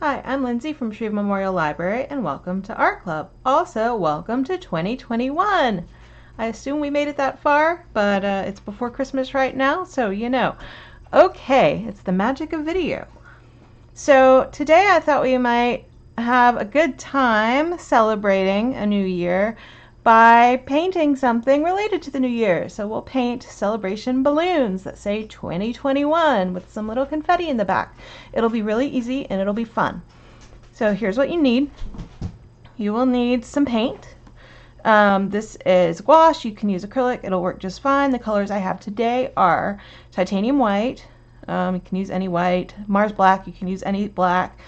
Hi, I'm Lindsay from Shreve Memorial Library and welcome to Art Club. Also, welcome to 2021. I assume we made it that far, but it's before Christmas right now, so you know. Okay, it's the magic of video. So today I thought we might have a good time celebrating a new year by painting something related to the new year. So we'll paint celebration balloons that say 2021 with some little confetti in the back. It'll be really easy and it'll be fun. So here's what you need. You will need some paint. This is gouache. You can use acrylic. It'll work just fine. The colors I have today are titanium white. You can use any white. Mars black. You can use any black.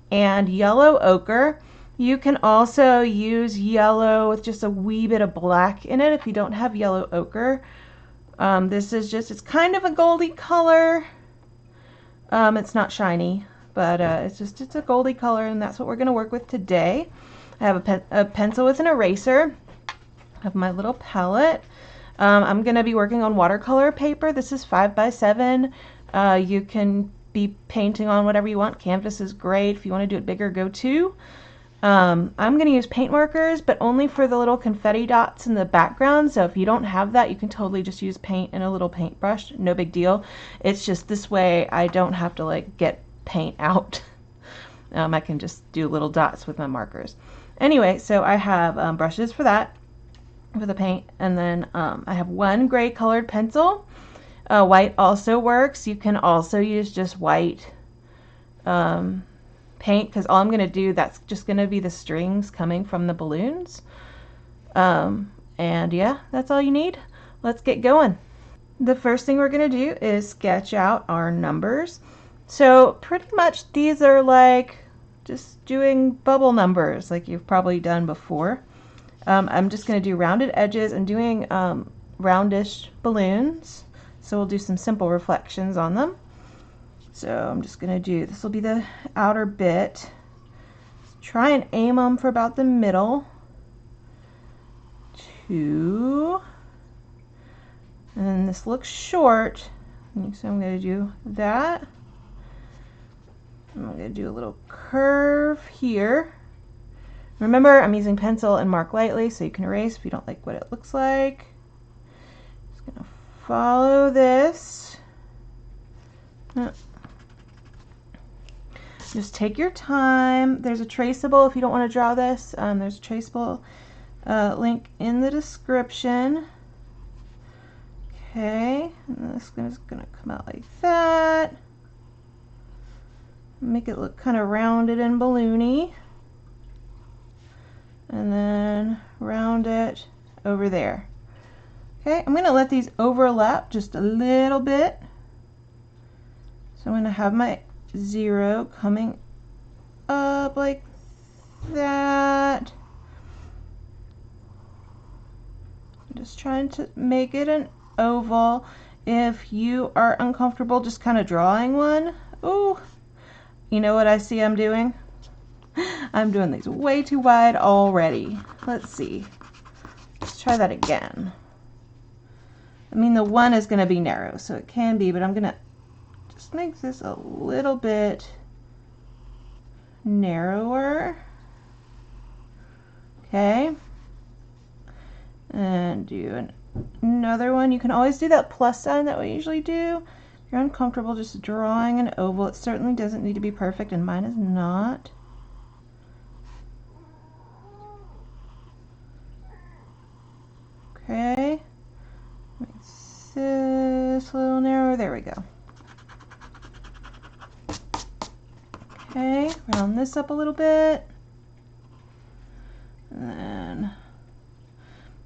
And yellow ochre. You can also use yellow with just a wee bit of black in it if you don't have yellow ochre. This is just, it's kind of a goldy color. It's not shiny, but it's a goldy color, and that's what we're going to work with today. I have a pencil with an eraser. I have my little palette. I'm going to be working on watercolor paper. This is 5x7. You can be painting on whatever you want. Canvas is great. If you want to do it bigger, go 2. I'm going to use paint markers, but only for the little confetti dots in the background. So if you don't have that, you can totally just use paint and a little paintbrush. No big deal. It's just this way I don't have to like get paint out. I can just do little dots with my markers. Anyway, so I have brushes for that, for the paint, and then I have one gray colored pencil. White also works. You can also use just white paint, because all I'm going to do, that's just going to be the strings coming from the balloons. And yeah, that's all you need. Let's get going. The first thing we're going to do is sketch out our numbers. So pretty much these are like just doing bubble numbers like you've probably done before. I'm just going to do rounded edges and doing roundish balloons. So we'll do some simple reflections on them. So I'm just going to do, this will be the outer bit. Try and aim them for about the middle. 2. And then this looks short. So I'm going to do that. I'm going to do a little curve here. Remember, I'm using pencil and mark lightly, so you can erase if you don't like what it looks like. Just going to follow this. Just take your time. There's a traceable if you don't want to draw this. There's a traceable link in the description. Okay, and this is going to come out like that. Make it look kind of rounded and balloony. And then round it over there. Okay, I'm going to let these overlap just a little bit. So I'm going to have my 0 coming up like that. I'm just trying to make it an oval. If you are uncomfortable just kind of drawing one, ooh, you know what I see I'm doing? I'm doing these way too wide already. Let's see. Let's try that again. I mean, the 1 is going to be narrow, so it can be, but I'm going to just make this a little bit narrower. Okay. And do another one. You can always do that plus sign that we usually do. If you're uncomfortable just drawing an oval, it certainly doesn't need to be perfect, and mine is not. Okay. Make this a little narrower. There we go. Okay, round this up a little bit. And then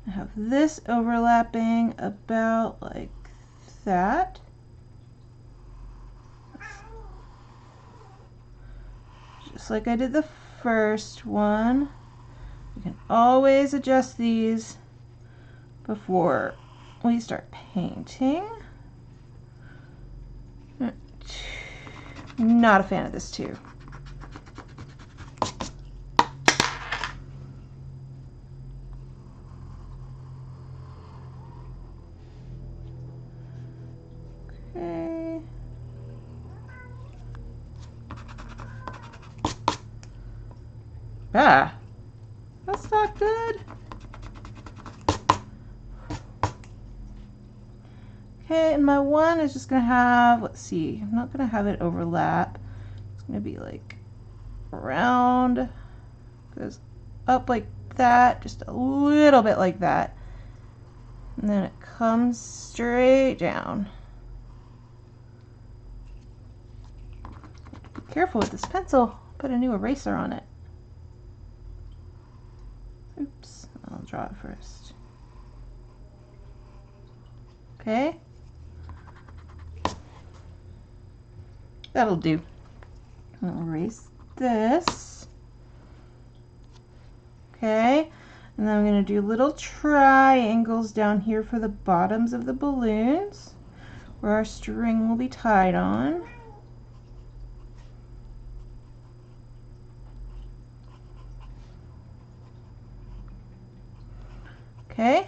I have this overlapping about like that. Just like I did the first one. You can always adjust these before we start painting. Not a fan of this too. Okay. Ah, that's not good. Okay, and my one is just gonna have, let's see, I'm not gonna have it overlap. It's gonna be like around, goes up like that, just a little bit like that. And then it comes straight down. Be careful with this pencil, put a new eraser on it. Oops, I'll draw it first. Okay. That'll do. I'll erase this. Okay, and then I'm going to do little triangles down here for the bottoms of the balloons where our string will be tied on. Okay.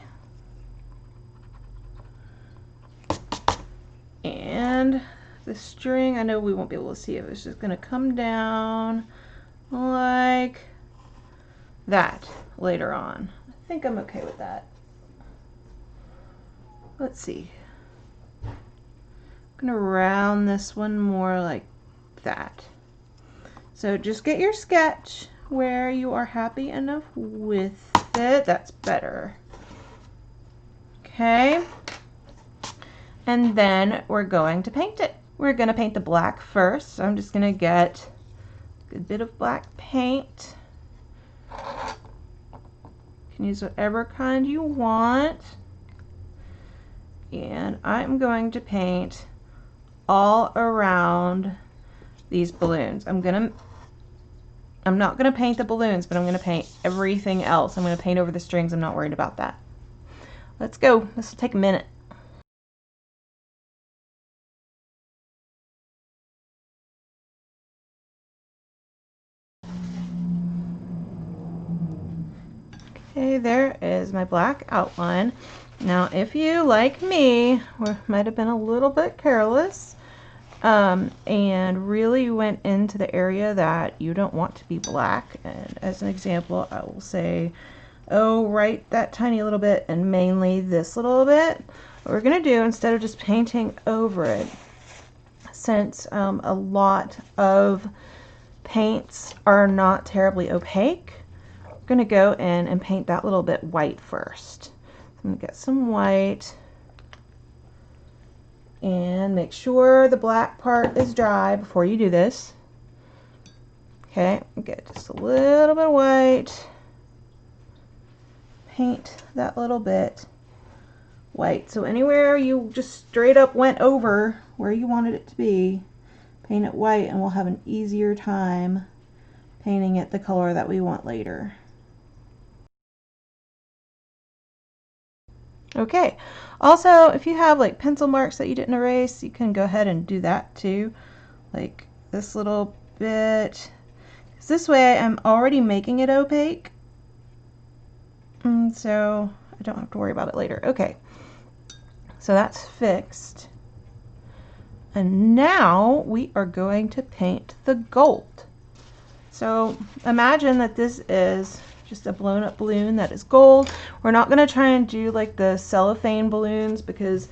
And the string, I know we won't be able to see it, it's just going to come down like that later on. I think I'm okay with that. Let's see. I'm going to round this one more like that. So just get your sketch where you are happy enough with it. That's better. Okay. And then we're going to paint it. We're going to paint the black first. So I'm just going to get a good bit of black paint. You can use whatever kind you want. And I'm going to paint all around these balloons. I'm not going to paint the balloons, but I'm going to paint everything else. I'm going to paint over the strings. I'm not worried about that. Let's go. This will take a minute. Okay, there is my black outline. Now, if you, like me, might have been a little bit careless and really went into the area that you don't want to be black, and as an example, I will say, oh, right that tiny little bit and mainly this little bit. What we're going to do, instead of just painting over it, since a lot of paints are not terribly opaque, we're going to go in and paint that little bit white first. I'm going to get some white and make sure the black part is dry before you do this. Okay, get just a little bit of white. Paint that little bit white. So anywhere you just straight up went over where you wanted it to be, paint it white, and we'll have an easier time painting it the color that we want later. Okay, also if you have like pencil marks that you didn't erase, you can go ahead and do that too, like this little bit, because this way I'm already making it opaque, and so I don't have to worry about it later. Okay, so that's fixed, and now we are going to paint the gold. So imagine that this is just a blown up balloon that is gold. We're not going to try and do like the cellophane balloons because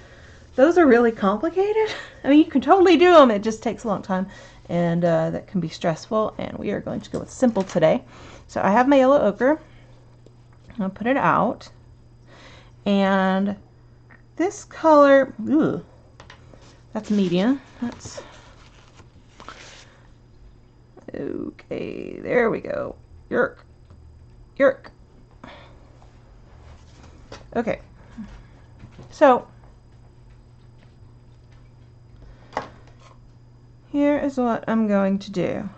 those are really complicated. I mean, you can totally do them, it just takes a long time, and that can be stressful, and we are going to go with simple today. So I have my yellow ochre. I'll put it out, and this color, ooh, that's medium. That's okay, there we go. Yerk. Yerk. Okay, so here is what I'm going to do.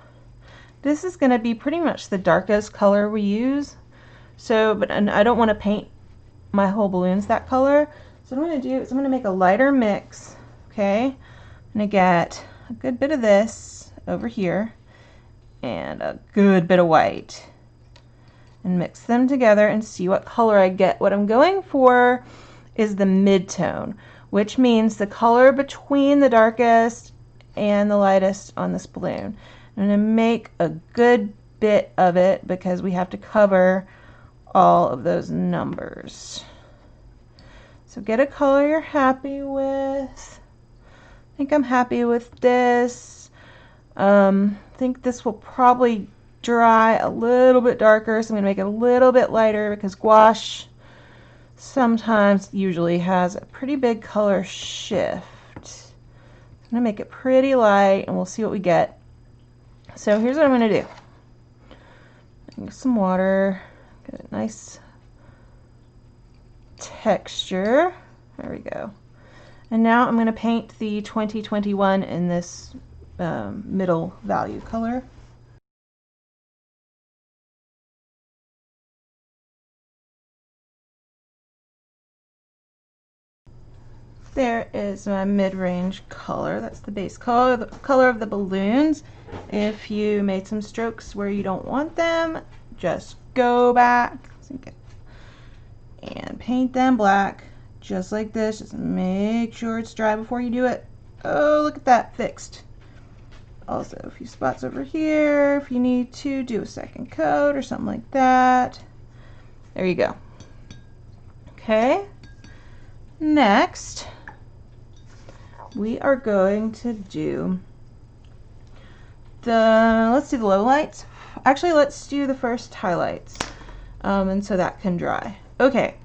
This is going to be pretty much the darkest color we use. So, and I don't want to paint my whole balloons that color. So what I'm going to do is I'm going to make a lighter mix. Okay, I'm going to get a good bit of this over here and a good bit of white, and mix them together and see what color I get. What I'm going for is the mid-tone, which means the color between the darkest and the lightest on this balloon. I'm going to make a good bit of it because we have to cover all of those numbers. So get a color you're happy with. I think I'm happy with this. I think this will probably dry a little bit darker, so I'm going to make it a little bit lighter because gouache sometimes usually has a pretty big color shift. I'm going to make it pretty light and we'll see what we get. So here's what I'm going to do. Get some water, get a nice texture. There we go. And now I'm going to paint the 2021 in this middle value color. There is my mid-range color. That's the base color, the color of the balloons. If you made some strokes where you don't want them, just go back and paint them black, just like this. Just make sure it's dry before you do it. Oh, look at that, fixed. Also, a few spots over here if you need to do a second coat or something like that. There you go. Okay, next we are going to do let's do the low lights. Actually, let's do the first highlights, and so that can dry. Okay,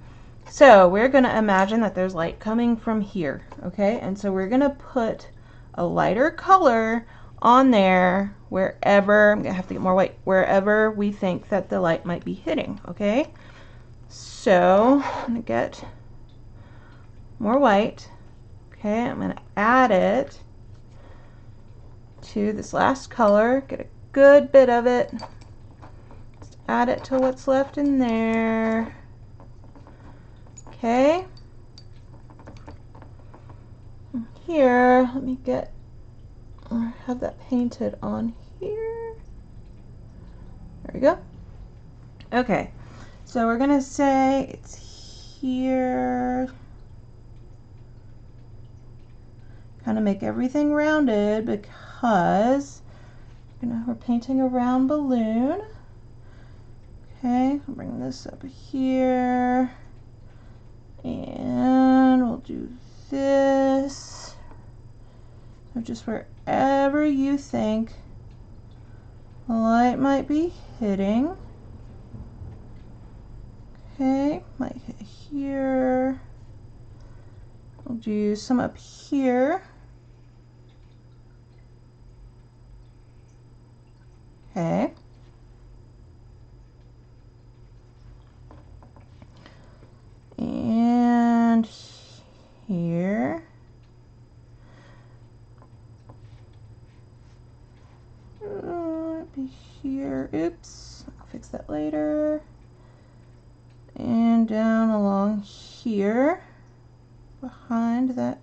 so we're going to imagine that there's light coming from here, okay? And so we're going to put a lighter color on there wherever, I'm going to have to get more white, wherever we think that the light might be hitting, okay? So I'm going to get more white, okay? I'm going to add it to this last color, get a good bit of it, just add it to what's left in there. Okay, here, let me get, have that painted on here. There we go. Okay, so we're gonna say it's here. Kind of make everything rounded because we're painting a round balloon. Okay, I'll bring this up here. And we'll do this. So just wherever you think the light might be hitting. Okay, might hit here. We'll do some up here. Okay. And here. Be here. Oops. I'll fix that later. And down along here. Behind that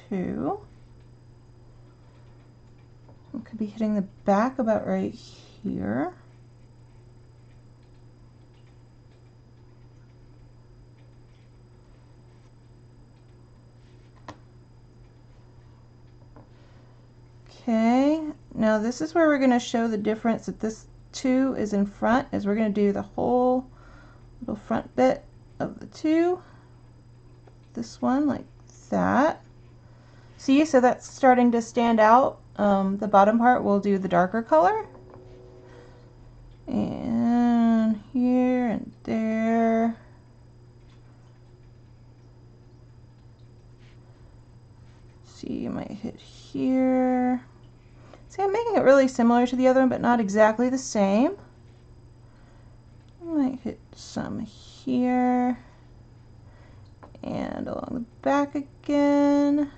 too. It could be hitting the back about right here. Okay, now this is where we're going to show the difference that this 2 is in front, is we're going to do the whole little front bit of the 2. This one like that. See, so that's starting to stand out. The bottom part we'll do the darker color. And here and there. See, you might hit here. See, I'm making it really similar to the other one, but not exactly the same. I might hit some here. And along the back again.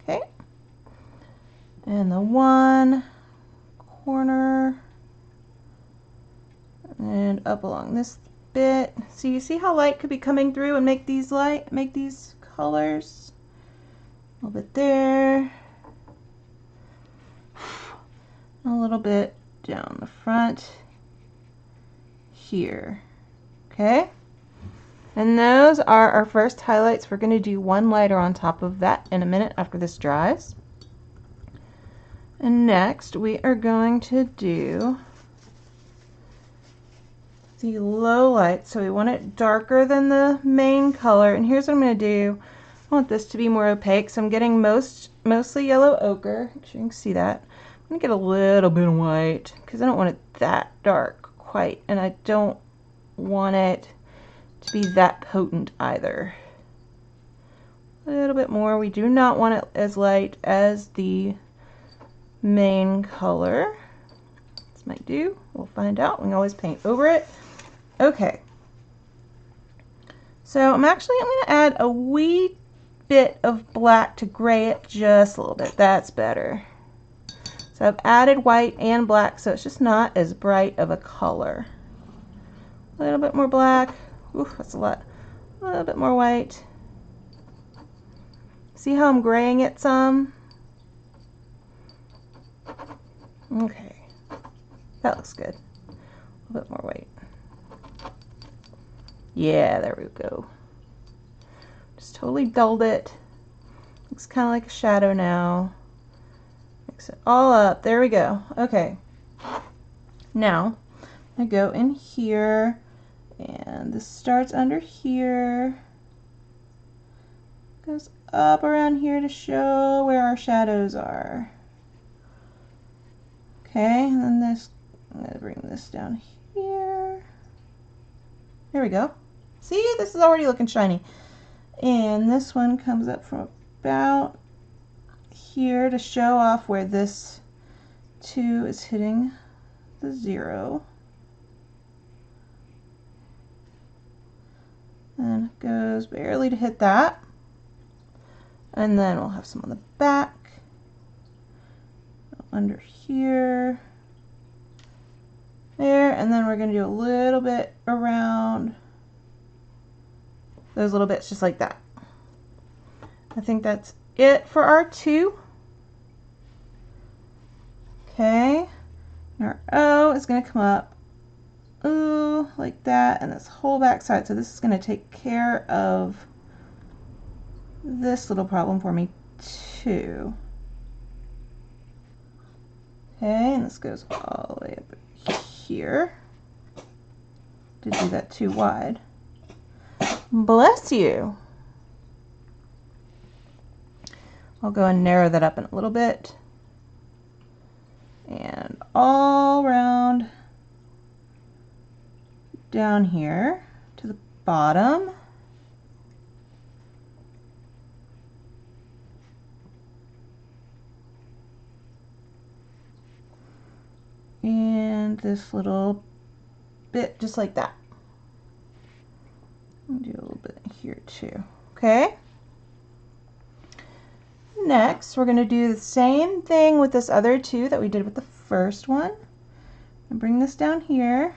Okay. And the one corner. And up along this bit. So you see how light could be coming through and make these colors? A little bit there. A little bit down the front here. Okay? And those are our first highlights. We're going to do one lighter on top of that in a minute after this dries. And next we are going to do the low light. So we want it darker than the main color. And here's what I'm going to do. I want this to be more opaque, so I'm getting mostly yellow ochre. Make sure you can see that. I'm going to get a little bit of white because I don't want it that dark quite, and I don't want it to be that potent either. A little bit more. We do not want it as light as the main color. This might do. We'll find out. We can always paint over it. Okay. So I'm going to add a wee bit of black to gray it just a little bit. That's better. So I've added white and black, so it's just not as bright of a color. A little bit more black. Oof, that's a lot. A little bit more white. See how I'm graying it some? Okay. That looks good. A little bit more white. Yeah, there we go. Just totally dulled it. Looks kind of like a shadow now. Mix it all up. There we go. Okay. Now, I go in here, and this starts under here. Goes up around here to show where our shadows are. Okay, and then this, I'm going to bring this down here. There we go. See, this is already looking shiny. And this one comes up from about here to show off where this 2 is hitting the 0. And it goes barely to hit that. And then we'll have some on the back. Under here. There, and then we're going to do a little bit around those little bits just like that. I think that's it for our 2. Okay, and our O is going to come up, ooh, like that, and this whole back side. So this is going to take care of this little problem for me too. Okay, and this goes all the way up here. Did do that too wide. Bless you. I'll go and narrow that up in a little bit. And all around down here to the bottom. And this little bit just like that. I'll do a little bit here too. Okay. Next, we're going to do the same thing with this other 2 that we did with the first one. And bring this down here.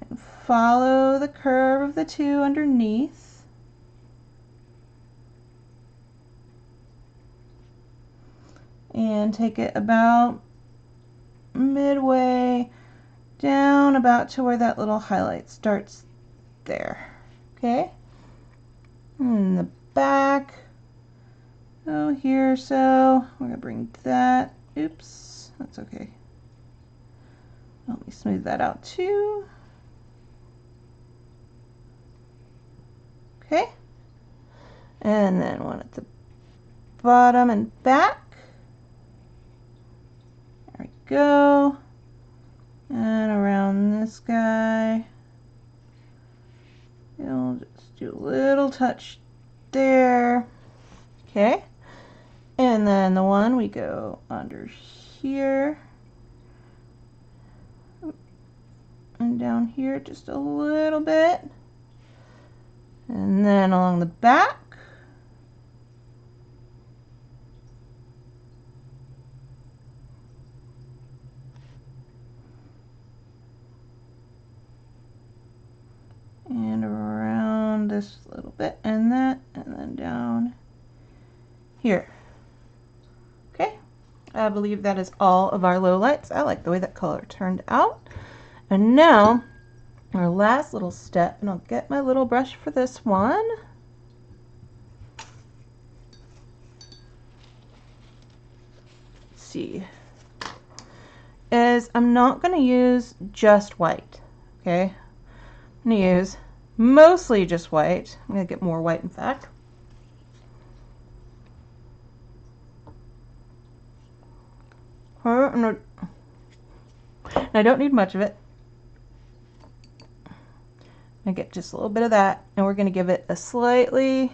And follow the curve of the 2 underneath. And take it about midway down about to where that little highlight starts there. Okay? And the back, oh, here, so we're going to bring that, oops, that's okay. Let me smooth that out too. Okay, and then one at the bottom and back. There we go. And around this guy, we'll just do a little touch there. Okay, and then the one we go under here and down here just a little bit, and then along the back. And around this little bit and that, and then down here. Okay, I believe that is all of our lowlights. I like the way that color turned out. And now our last little step, and I'll get my little brush for this one. see, is I'm not going to use just white, okay? I'm going to use mostly just white. I'm going to get more white, in fact. And I don't need much of it. I get just a little bit of that, and we're going to give it a slightly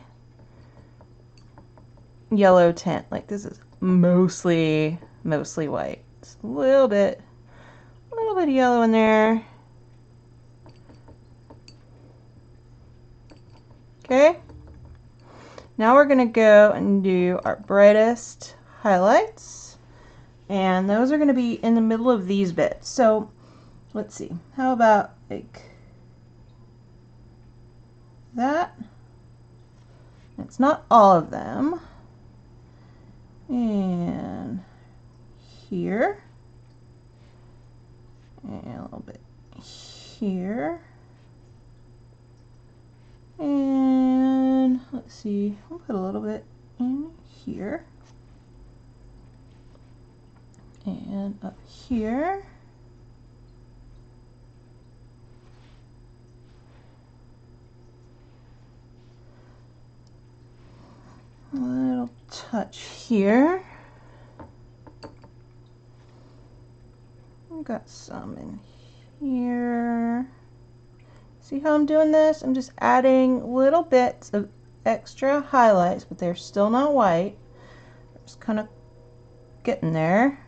yellow tint. Like this is mostly white. Just a little bit of yellow in there. Okay. Now we're going to go and do our brightest highlights, and those are going to be in the middle of these bits. So let's see. How about like that? It's not all of them. And here. And a little bit here. And let's see, we'll put a little bit in here. And up here. A little touch here. I've got some in here. See how I'm doing this? I'm just adding little bits of extra highlights, but they're still not white. I'm just kind of getting there.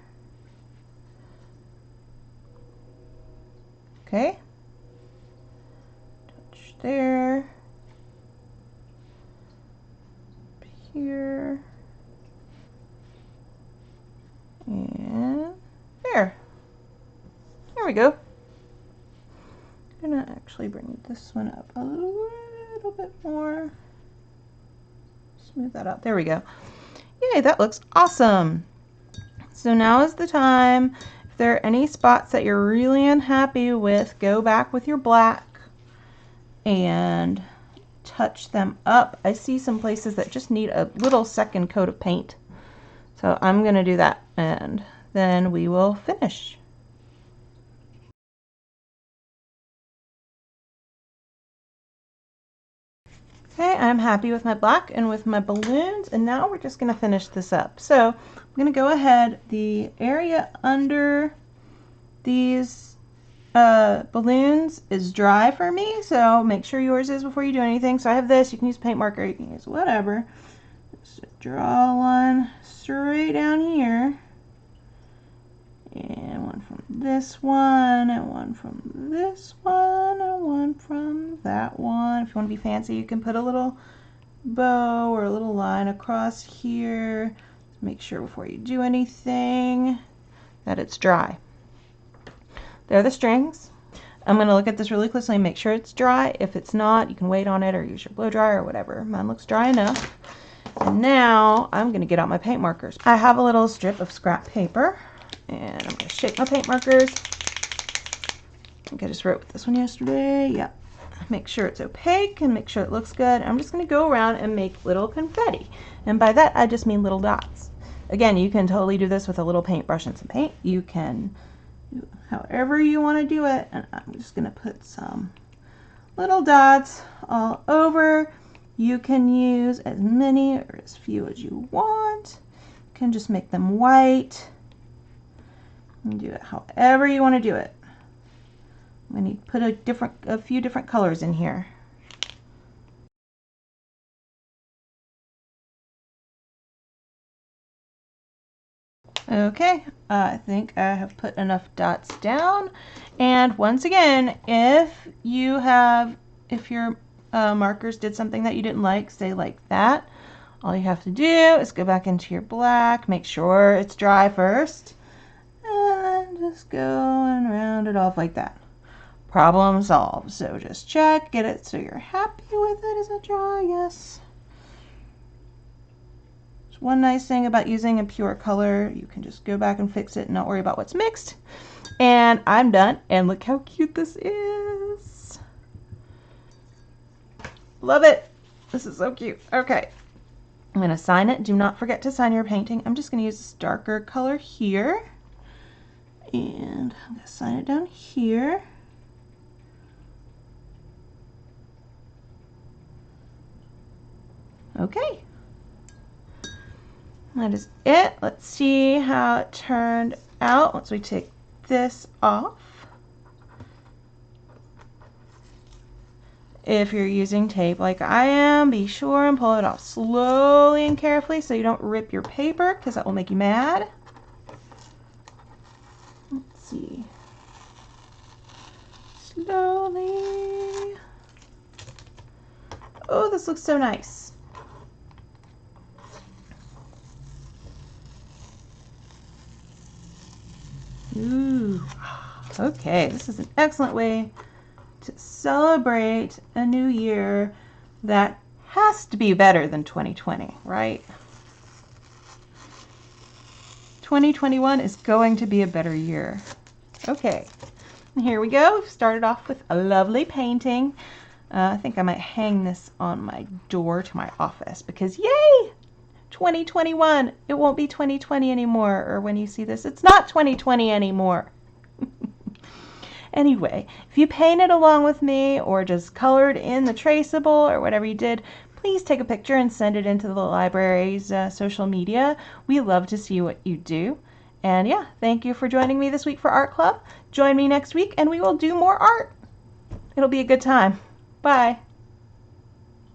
Okay. Touch there. Here. And there. There we go. I'm gonna actually bring this one up a little bit more. Smooth that out. There we go. Yay, that looks awesome. So now is the time. If there are any spots that you're really unhappy with, go back with your black and touch them up. I see some places that just need a little second coat of paint. So I'm gonna do that, and then we will finish. Okay, I'm happy with my black and with my balloons, and now we're just going to finish this up. So I'm going to go ahead, the area under these balloons is dry for me, so make sure yours is before you do anything. So I have this, you can use paint marker, you can use whatever. Just draw a line straight down here, and one from this one, and one from this one, and one from that one. If you want to be fancy, you can put a little bow or a little line across here. Make sure before you do anything that it's dry. There are the strings. I'm going to look at this really closely and make sure it's dry. If it's not, you can wait on it or use your blow dryer or whatever. Mine looks dry enough. And now I'm going to get out my paint markers. I have a little strip of scrap paper, and I'm going to shape my paint markers. I think I just wrote with this one yesterday. Yep. Make sure it's opaque and make sure it looks good. I'm just going to go around and make little confetti. And by that, I just mean little dots. Again, you can totally do this with a little paintbrush and some paint. You can do however you want to do it. And I'm just going to put some little dots all over. You can use as many or as few as you want. You can just make them white. And do it however you want to do it. I'm going to put a few different colors in here. Okay, I think I have put enough dots down. And once again, if your markers did something that you didn't like, say like that, all you have to do is go back into your black, make sure it's dry first, and then just go and round it off like that. Problem solved. So just check, get it so you're happy with it. Is it dry? Yes. There's one nice thing about using a pure color. You can just go back and fix it and not worry about what's mixed. And I'm done. And look how cute this is. Love it. This is so cute. Okay. I'm going to sign it. Do not forget to sign your painting. I'm just going to use this darker color here. And I'm going to sign it down here. Okay. That is it. Let's see how it turned out once we take this off. If you're using tape like I am, be sure and pull it off slowly and carefully so you don't rip your paper, because that will make you mad. Let's see. Slowly. Oh, this looks so nice. Ooh. Okay, this is an excellent way to celebrate a new year that has to be better than 2020, right? 2021 is going to be a better year. Okay, and here we go. We've started off with a lovely painting. I think I might hang this on my door to my office because yay! 2021. It won't be 2020 anymore, or when you see this, it's not 2020 anymore. Anyway, if you painted along with me or just colored in the traceable or whatever you did, please take a picture and send it into the library's social media. We love to see what you do. And yeah, thank you for joining me this week for Art Club. Join me next week and we will do more art. It'll be a good time. Bye.